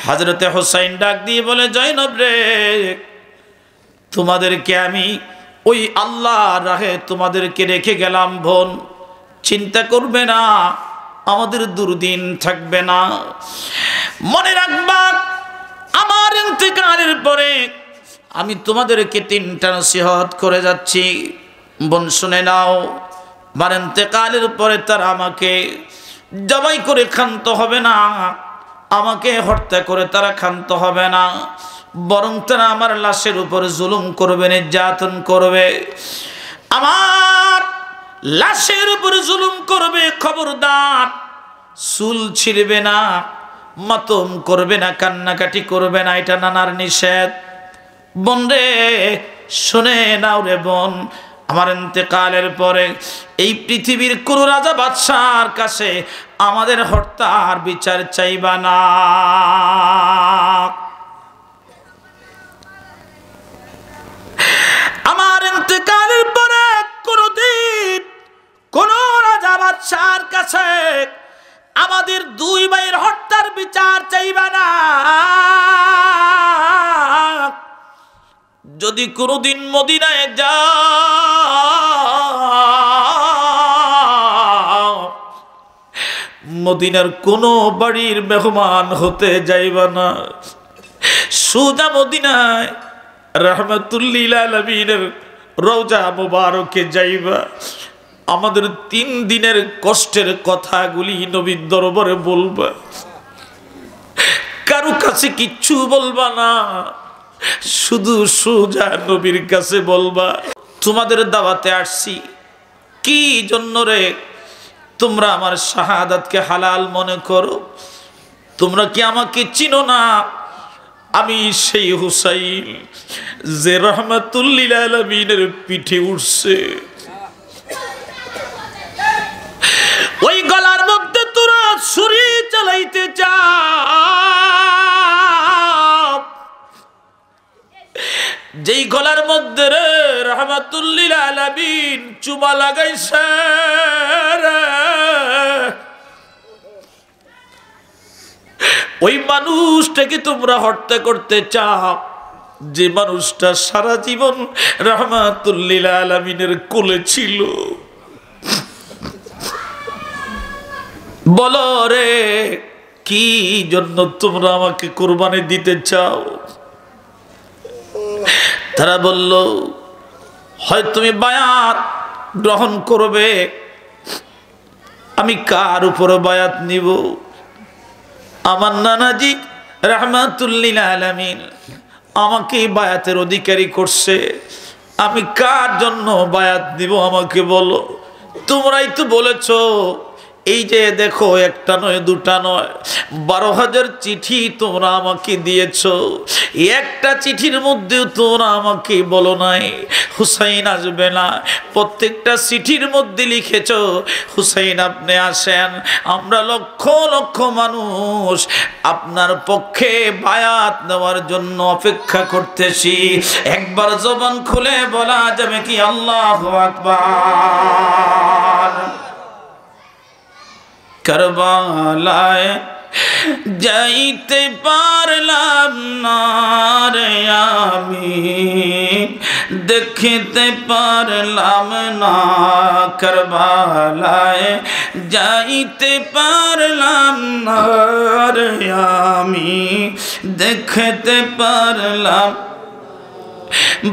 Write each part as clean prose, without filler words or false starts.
হযরতে হুসাইন ডাক দিয়ে বলে, জয়নব রে, তোমাদেরকে আমি ওই আল্লাহর রাহে তোমাদেরকে রেখে গেলাম বোন, চিন্তা করবে না, আমাদের দুর্দিন থাকবে না। মনে রাখবা, আমার ইন্তেকালের পরে আমি তোমাদেরকে 3টা নসিহত করে যাচ্ছি, বোন শুনে নাও। আমার ইন্তেকালের পরে তারা আমাকে জবাই করে ক্ষান্ত হবে না, আমাকে হত্যা করে তারা ক্ষান্ত হবে না, বরং তারা আমার লাশের উপর জুলুম করবে, নির্যাতন করবে, আমার লাশের উপর জুলুম করবে। খবরদার, চুল ছিঁড়বে না, মাতম করবে না, কান্নাকাটি করবে না, এটা নানার নিষেধ। বোন রে, শুনে নাও রে বোন, আমার ইন্তেকালের পরে এই পৃথিবীর কোন রাজা বাদশার কাছে আমাদের হত্যার বিচার চাইবা না। আমার ইন্তেকালের পরে কোনদিন কোন রাজা বাদশার কাছে আমাদের 2 ভাইয়ের হত্যার বিচার চাইবা না। যদি কোনদিন মদিনায় যাও, মদিনার কোন বাড়ির মেহমান হতে যাইবা না, সোজা মদিনায় রাহমাতুল লিল আলামিনের রওজা মুবারকে যাইবা। আমাদের 3 দিনের কষ্টের কথাগুলি নবীর দরবারে বলবা, কারো কাছে কিচ্ছু বলবা না, শুধু সোজা নবীর কাছে বলবা। তোমাদের দাওয়াতে আসছি, কি জন্য রে? তোমরা আমার শাহাদাতকে হালাল মনে করো। তোমরা কি আমাকে চিনো না? আমি সেই হুসাইন যে রাহমাতুল লিল আলামিনের পিঠে উঠছে। ওই গলার মধ্যে তোরা ছুরি চালাইতে চাও, যেই গলার মধ্যে রে রাহমাতুল লিল আলামিন চুমা লাগাইছে, ওই মানুষটাকে তোমরা হত্যা করতে চাও, যে মানুষটা সারা জীবন রাহমাতুল লিল আলামিনের কোলে ছিল। বলো রে, কি জন্য তোমরা আমাকে কুরবানি দিতে চাও? তারা বলল, হয় তুমি বায়াত গ্রহণ করবে। আমি কার উপর বায়াত নিব? আমার নানাজি রাহমাতুল লিল আলামিন আমাকে বায়াতের অধিকারী করছে, আমি কার জন্য বায়াত নিব আমাকে বলো। তোমরাই তো বলেছো, এই যে দেখো, 1টা নয় 2টা নয়, 12,000 চিঠি তোমরা আমাকে দিয়েছো। একটা চিঠির মধ্যেও তোমরা আমাকে বলো নাই হুসাইন আসবে না। প্রত্যেকটা চিঠির মধ্যে লিখেছো হুসাইন আপনি আসেন। আমরা লক্ষ লক্ষ মানুষ আপনার পক্ষে বায়াত নেওয়ার জন্য অপেক্ষা করতেছি। একবার জবান খুলে বলা যাবে কি আল্লাহু আকবার? কারবালায় যাইতে পারলাম না রে আমি, দেখিতে পারলাম না। কারবালায় যাইতে পারলাম না রে আমি, দেখিতে পারলাম।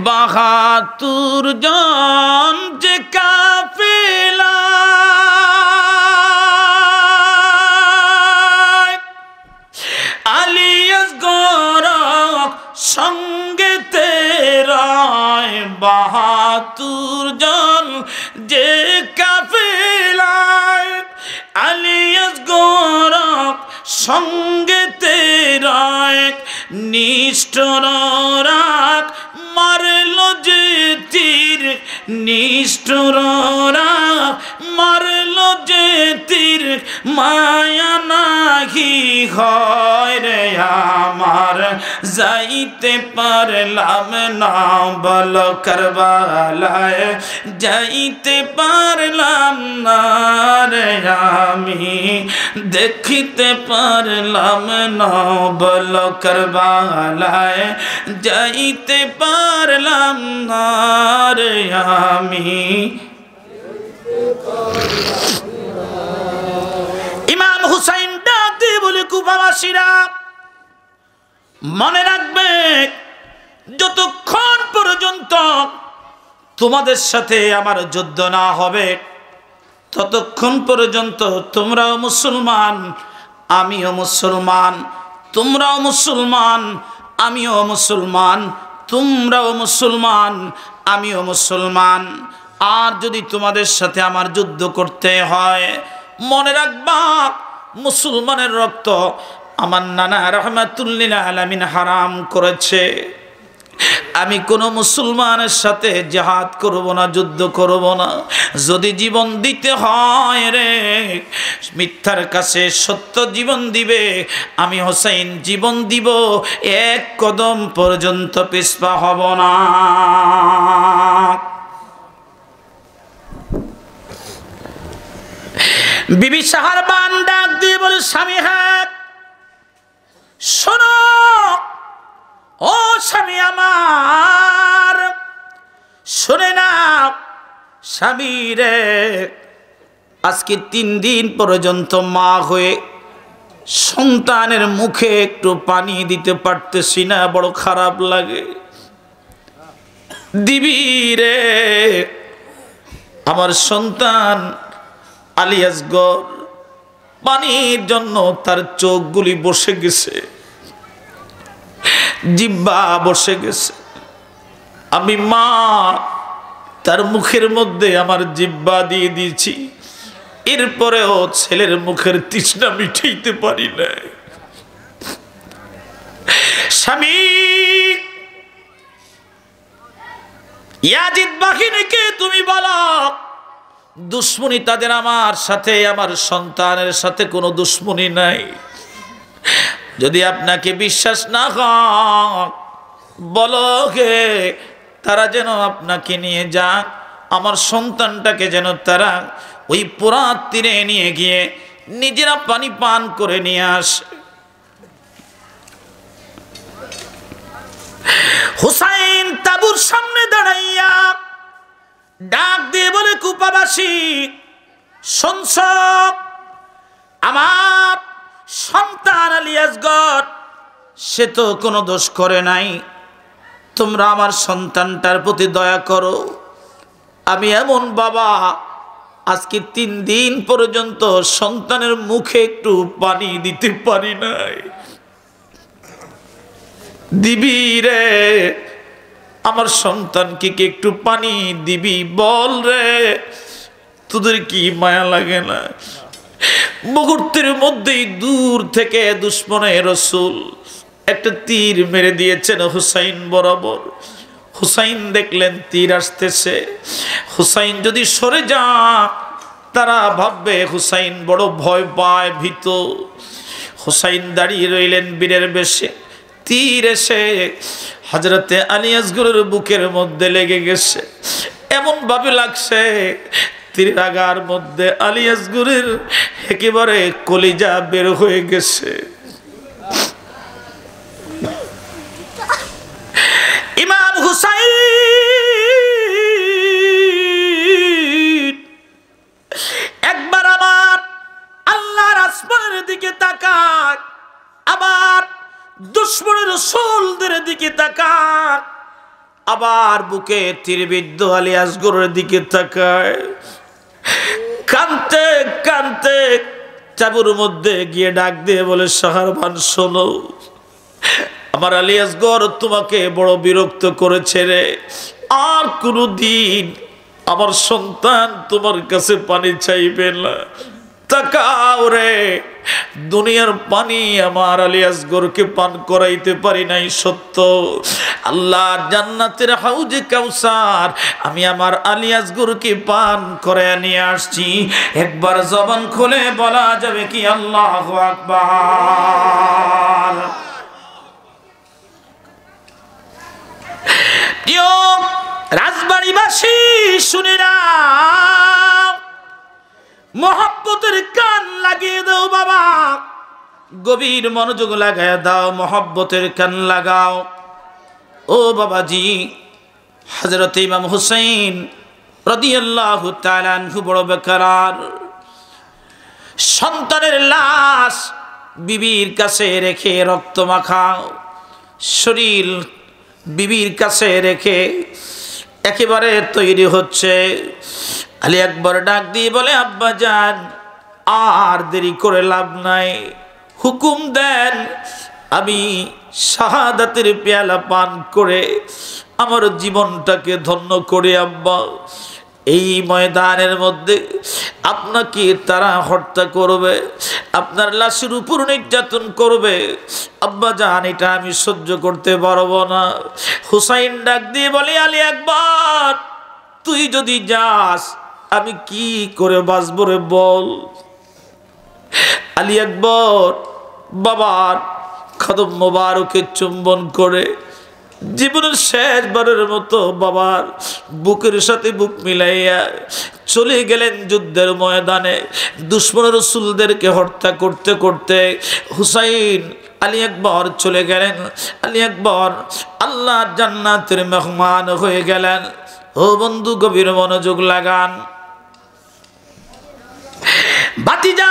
72 জন যে কাফেলা সঙ্গে তেরায়, 72 জন যে কাফেলায় আলিয়াস গোরক সঙ্গে তেরায়, নিষ্ঠুর রাগ মারল যে তীর, নিষ্ঠুর রাগ মারল যে তীর, মায়া নাহি হয় রে রে আমার যাইতে পারলাম না বলো কারবালায় যাইতে পারলাম না রে আমি দেখিতে পারলাম না বলো কারবালায় যাইতে পারলাম না রে আমি ইমাম হুসাইন ডাকতে বলে কুফাবাসীরা মনে রাখবে যতক্ষণ পর্যন্ত তোমাদের সাথে আমার যুদ্ধ না হবে ততক্ষণ পর্যন্ত তোমরাও মুসলমান আমিও মুসলমান তোমরাও মুসলমান আমিও মুসলমান তোমরাও মুসলমান আমিও মুসলমান আর যদি তোমাদের সাথে আমার যুদ্ধ করতে হয় মনে রাখবা মুসলমানের রক্ত আমার নানা রাহমাতুল্লিল আলামিন হারাম করেছে আমি কোনো মুসলমানের সাথে জিহাদ করব না যুদ্ধ করব না যদি জীবন দিতে হয় রে মিথ্যার কাছে সত্য জীবন দিবে আমি হোসেন জীবন দিব এক কদম পর্যন্ত পিছপা হব না বিবি সাহারবান ডাক দিয়ে বলে স্বামী হ্যাঁ শোনো ও স্বামী আমার শুনে না স্বামী রে আজকে 3 দিন পর্যন্ত মা হয়ে সন্তানের মুখে একটু পানি দিতে পারতেছি না বড় খারাপ লাগে দিবি রে আমার সন্তান আলী আসগর পানির জন্য তার চোখগুলি বসে গেছে জিহ্বা বসে গেছে আমি মা তার মুখের মধ্যে আমার জিহ্বা দিয়ে দিয়েছি এরপরেও ছেলের মুখের তৃষ্ণা মিটাইতে পারি না স্বামী ইয়াজিদ বাহিনীকে তুমি বলো দুশ্মনী তাদের আমার সাথে আমার সন্তানের সাথে কোনো দুশ্মনী নাই যদি আপনাকে বিশ্বাস না হয় বলো গে তারা যেন আপনাকে নিয়ে যাক আমার সন্তানটাকে যেন তারা ওই পুরাত তীরে নিয়ে গিয়ে নিজেরা পানি পান করে নিয়ে আসে হুসাইন তাবুর সামনে দাঁড়াইয়া ডাক দিয়ে বলে কুফাবাসী শুনছ আমার সন্তান আলী আসগর সে তো কোনো দোষ করে নাই তোমরা আমার সন্তানটার প্রতি দয়া করো আমি এমন বাবা আজকে 3 দিন পর্যন্ত সন্তানের মুখে একটু পানি দিতে পারি নাই দিবি রে আমার সন্তানকে কি একটু পানি দিবি বল রে তোদের কি মায়া লাগে না মুহূর্তের মধ্যেই দূর থেকে দুশমনে রাসূল একটা তীর মেরে দিয়েছেন হুসাইন বরাবর হুসাইন দেখলেন তীর আসতেছে হুসাইন যদি সরে যা তারা ভাববে হুসাইন বড় ভয় পায় ভীত হুসাইন দাঁড়িয়ে রইলেন বীরের বেশে তীর এসে হযরতে আলী আসগরের বুকের মধ্যে লেগে গেছে এমন ভাবে লাগছে তীরের আগার মধ্যে আলী আসগরের একেবারে কলিজা বের হয়ে গেছে ইমাম হুসাইন একবার আমার আল্লাহর আসমানের দিকে তাকায় আবার দুশমনের রাসূলদের দিকে তাকায় আবার বুকে তীরবিদ্ধ আলী আসগরের দিকে তাকায় কাঁদতে কাঁদতে চাবুর মধ্যে গিয়ে ডাক দিয়ে বলে সাহারবান শোনো আমার আলী আসগর তোমাকে বড় বিরক্ত করেছে রে আর কোনদিন আমার সন্তান তোমার কাছে পানি চাইবে না তাকাও রে দুনিয়ার পানি আমার আলী আসগরকে পান করাইতে পারি নাই সত্য আল্লাহর জান্নাতের হাউজে কাউসার আমি আমার আলী আসগরকে পান করে নিয়ে আসছি একবার জবান খুলে বলা যাবে কি আল্লাহু আকবার শুনে না, মহব্বতের কান লাগিয়ে দাও বাবা, গভীর মনোযোগ লাগায় দাও, মহব্বতের কান লাগাও। ও বাবাজি, হযরত ইমাম হুসাইন রাদিয়াল্লাহু তাআলা আনহু বড় বেকরার, সন্তানের লাশ বিবির কাছে রেখে, রক্ত মাখা শরীর বিবির কাছে রেখে একেবারে তৈরি হচ্ছে। আলী আকবর ডাক দিয়ে বলে, আব্বা জান, আর দেরি করে লাভ নাই, হুকুম দেন আমি শাহাদাতের পেয়ালা পান করে আমার জীবনটাকে ধন্য করে আব্বা এই ময়দানের মধ্যে আপনাকে তারা হত্যা করবে, আপনার লাশের উপর নির্যাতন করবে, আব্বা জান এটা আমি সহ্য করতে পারবো না। হুসাইন ডাক দিয়ে বলে, আলী আকবর, তুই যদি যাস আমি কি করে বাঁচব রে বল। আলী আকবর বাবার কদম মোবারকে চুম্বন করে জীবনের শেষবারের মতো বাবার বুকের সাথে বুক মিলাইয়া চলে গেলেন যুদ্ধের ময়দানে। দুশমন রাসূলদেরকে হত্যা করতে করতে হুসাইন আলী আকবর চলে গেলেন। আলী আকবর আল্লাহর জান্নাতের মেহমান হয়ে গেলেন। ও বন্ধু, গভীর মনোযোগ লাগান। ভাতিজা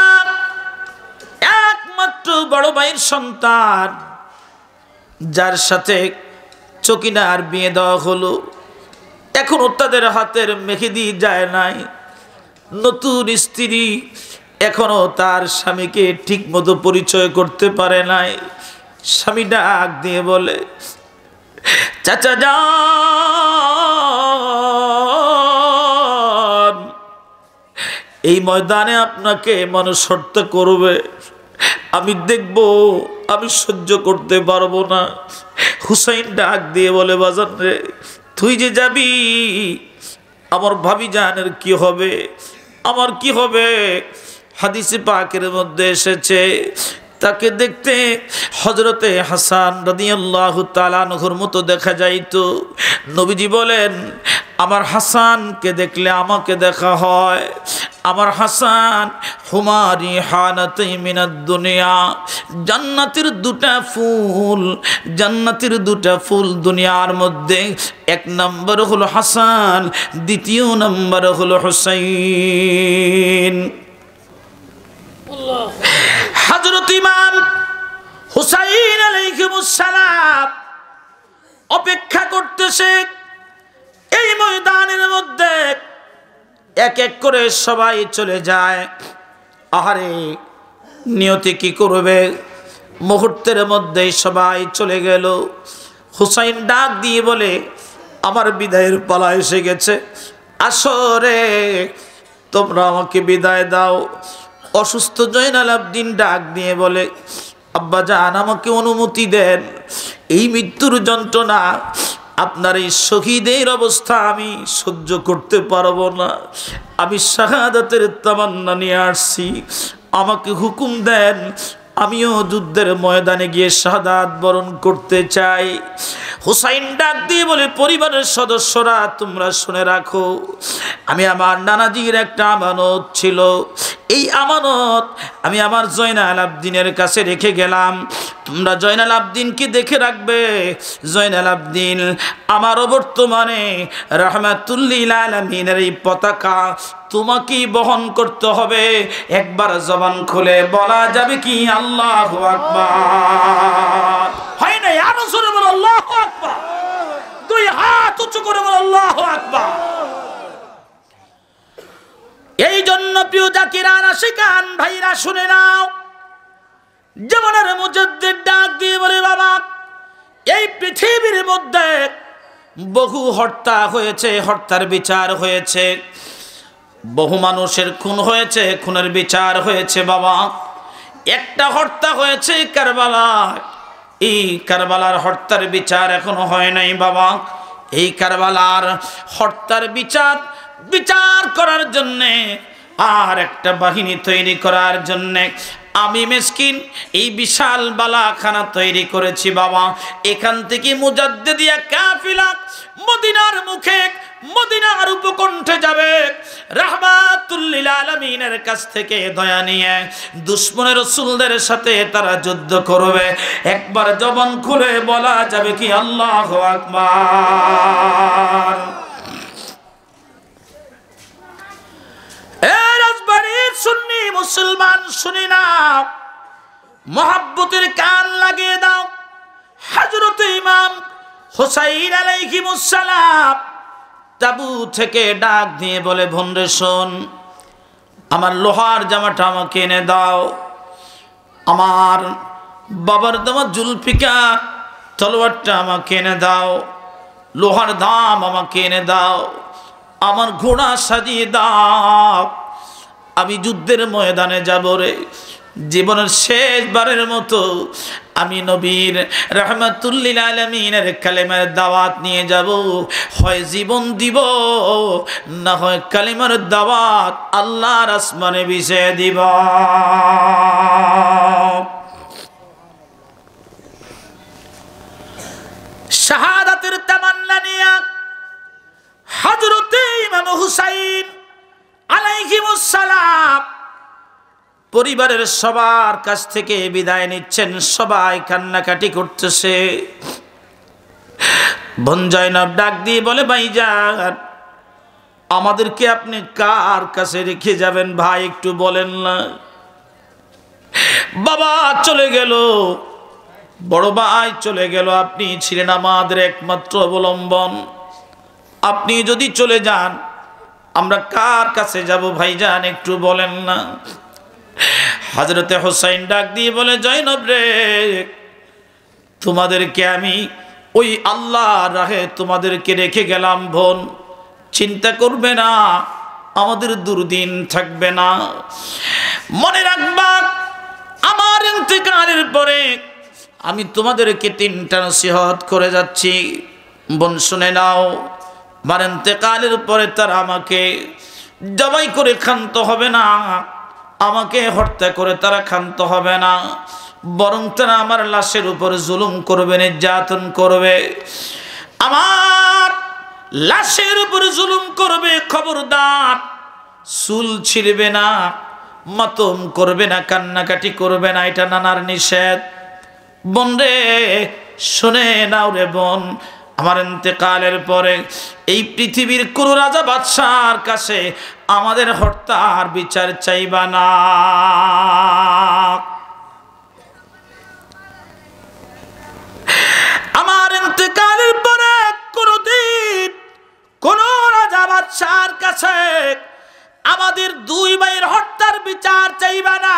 একমাত্র বড় ভাইয়ের সন্তান, যার সাথে চকিনার বিয়ে দেওয়া হলো, এখনো তাদের হাতের মেহেদি যায় নাই। নতুন স্ত্রী এখনো তার স্বামীকে ঠিক মতো পরিচয় করতে পারে নাই। স্বামী ডাক দিয়ে বলে, চাচা যান, এই ময়দানে আপনাকে মানুষ হত্যা করবে, আমি দেখব, আমি সহ্য করতে পারবো না। হুসাইন ডাক দিয়ে বলে, বাজান রে, তুই যে যাবি আমার ভাবি জানের কি হবে, আমার কি হবে? হাদিসে পাকের মধ্যে এসেছে, তাকে দেখতে হযরতে হাসান রাদিয়াল্লাহু তাআলা আনহুর মতো দেখা যাইতো। নবীজি বলেন, আমার হাসানকে দেখলে আমাকে দেখা হয়। আমার হাসান হুমারি হানাতি মিনাদ দুনিয়া, জান্নাতের দুটা ফুল, জান্নাতের দুটা ফুল দুনিয়ার মধ্যে, এক নম্বর হলো হাসান, দ্বিতীয় নম্বর হলো হুসাইন। হযরত ইমাম হুসাইন আলাইহিস সালাম অপেক্ষা করতেছে এই ময়দানের মধ্যে। এক এক করে সবাই চলে যায়। আহারে, নিয়তি কি করবে? মুহূর্তের মধ্যেই সবাই চলে গেল। হুসাইন ডাক দিয়ে বলে, আমার বিদায়ের পালা এসে গেছে, আসো রে, তোমরা আমাকে বিদায় দাও। অসুস্থ জয়নাল আবদিন ডাক দিয়ে বলে, আব্বা জান, আমাকে অনুমতি দেন, এই মৃত্যুর যন্ত্রণা, আপনার এই শহীদের অবস্থা আমি সহ্য করতে পারবো না, আমি শাহাদাতের তামান্না নিয়ে আসছি, আমাকে হুকুম দেন, আমিও যুদ্ধের ময়দানে গিয়ে শাহাদাত বরণ করতে চাই। হুসাইন ডাক দিয়ে বলে, পরিবারের সদস্যরা তোমরা শুনে রাখো, আমি আমার নানাজির একটা আমানত ছিল, এই আমানত আমি আমার জয়নাল আবদিনের কাছে রেখে গেলাম, তোমরা জয়নাল আবদিনকে দেখে রাখবে। জয়নাল আবদিন আমারও বর্তমানে রাহমাতুল্লিল আলামিনের এই পতাকা তোমাকেই বহন করতে হবে। একবার জবান খুলে বলা যাবে কি আল্লাহু আকবার? হয় না? ইয়া রাসূলুল্লাহ, আল্লাহু আকবার। দুই হাত উঁচু করে বল আল্লাহু আকবার। এই জন্য প্রিয় জাকিরান আশিকান ভাইরা শুনে নাও, জীবনের মুজাদ্দিদ ডাক দিয়ে বলে, বাবা, এই পৃথিবীর মধ্যে বহু হত্যা হয়েছে, হত্যার বিচার হয়েছে, বহু মানুষের খুন হয়েছে, খুনের বিচার হয়েছে বাবা। একটা হত্যা হয়েছে কারবালায়, এই কারবালার হত্যার বিচার এখনো হয় নাই বাবা। এই কারবালার হত্যার বিচার করার জন্যে আর একটা বাহিনী তৈরি করার জন্যে আমি মিসকিন এই বিশাল বালাখানা তৈরি করেছি বাবা, এখান থেকে মুজাদ্দিদিয়া কাফিলা মদিনার মুখে মদিনার উপকণ্ঠে যাবে, রাহমাতুল লিল আলামিনের কাছ থেকে দয়া নিয়ে দুশমনের রাসূলদের সাথে তারা যুদ্ধ করবে। একবার জবান খুলে বলা যাবে কি আল্লাহু আকবার। এ রাজবাড়ির সুন্নি মুসলমান শুনি না, মহব্বতের কান লাগিয়ে দাও। হযরত ইমাম হুসাইন আলাইহিস সালাম তাবু থেকে ডাক দিয়ে বলে, বোনরে শোন, আমার লোহার জামাটা আমাকে এনে দাও, আমার বাবার দেওয়া জুলফিকার তলোয়ারটা আমাকে এনে দাও, লোহার দাম আমাকে এনে দাও, আমার ঘোড়া সাজিয়ে দাও, আমি যুদ্ধের ময়দানে যাব রে। জীবনের শেষবারের মতো আমি নবীর রাহমাতুল লিল আলামিনের কালেমার দাওয়াত নিয়ে যাব। হয় জীবন দিব, না হয় কালেমার দাওয়াত আল্লাহর আসমানে বিছিয়ে দিব। শাহাদাতের তামান্না নিয়ে হযরত ইমাম হুসাইন আলাইহিস সালাম পরিবারের সবার কাছ থেকে বিদায় নিচ্ছেন। সবাই কান্নাকাটি করতেছে। বোন জয়নব ডাক দিয়ে বলে, ভাইজান আমাদেরকে আপনি কার কাছে রেখে যাবেন ভাই, একটু বলেন না। বাবা চলে গেল, বড় ভাই চলে গেল, আপনি ছিলেন আমাদের একমাত্র অবলম্বন, আপনি যদি চলে যান আমরা কার কাছে যাব ভাইজান, একটু বলেন না। হযরতে হুসাইন ডাক দিয়ে বলে, জয়নব রে, তোমাদেরকে আমি ওই আল্লাহর রাহে তোমাদেরকে রেখে গেলাম বোন, চিন্তা করবে না, আমাদের দুর্দিন থাকবে না। মনে রাখবা আমার ইন্তেকালের পরে আমি তোমাদেরকে 3টা নসিহত করে যাচ্ছি, বোন শুনে নাও। আমার ইন্তেকালের পরে তারা আমাকে জবাই করে ক্ষান্ত হবে না, আমাকে হত্যা করে তারা ক্ষান্ত হবে না, বরং তারা আমার লাশের উপর জুলুম করবে, নির্যাতন করবে, আমার লাশের উপর জুলুম করবে। খবরদার চুল ছিঁড়বে না, মাতম করবে না, কান্নাকাটি করবে না, এটা নানার নিষেধ। বোন রে শুনে নাও রে বোন, আমার ইন্তেকালের পরে এই পৃথিবীর কোন রাজা বাদশার কাছে আমাদের হত্যার বিচার চাইবা না। আমার ইন্তেকালের পরে কোনদিন কোন রাজা বাদশার কাছে আমাদের 2 ভাইয়ের হত্যার বিচার চাইবা না।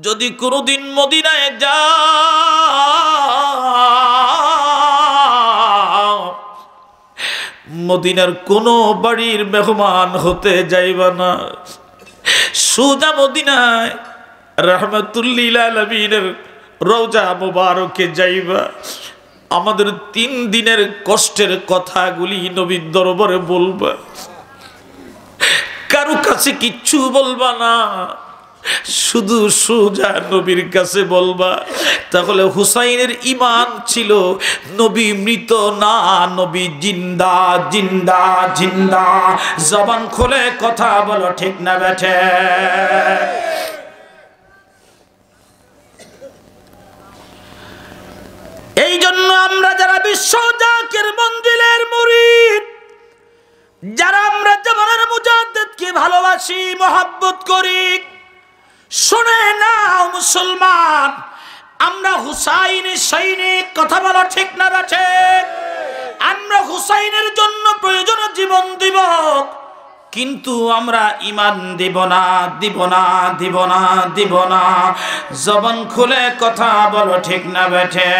যদি কোনদিন মদিনায় যাও, মদিনার কোন বাড়ির মেহমান হতে যাইবা না, সোজা মদিনায় রাহমাতুল লিল আলামিনের রওজা মুবারকে যাইবা। আমাদের 3 দিনের কষ্টের কথাগুলি নবীর দরবারে বলবা, কারো কাছে কিচ্ছু বলবা না, শুধু সোজা নবীর কাছে বলবা। তাহলে হুসাইনের ঈমান ছিল নবী মৃত না, নবী জিন্দা জিন্দা জিন্দা। জবান খুলে কথা বলো, ঠিক না বেঠে? এই জন্য আমরা যারা বিশ্ব জাকির মঞ্জিলের মুরিদ, যারা আমরা জামানার মুজাদ্দিদকে ভালোবাসি, মহব্বত করি, শুনে নাও মুসলমান, আমরা হুসাইনের সৈনিক। কথা বলো, ঠিক না বেঠে? আমরা হুসাইনের জন্য প্রয়োজন জীবন দিব, কিন্তু আমরা ঈমান দিব না, দিব না, দিব না, দিব না। জবান খুলে কথা বলো, ঠিক না বেঠে?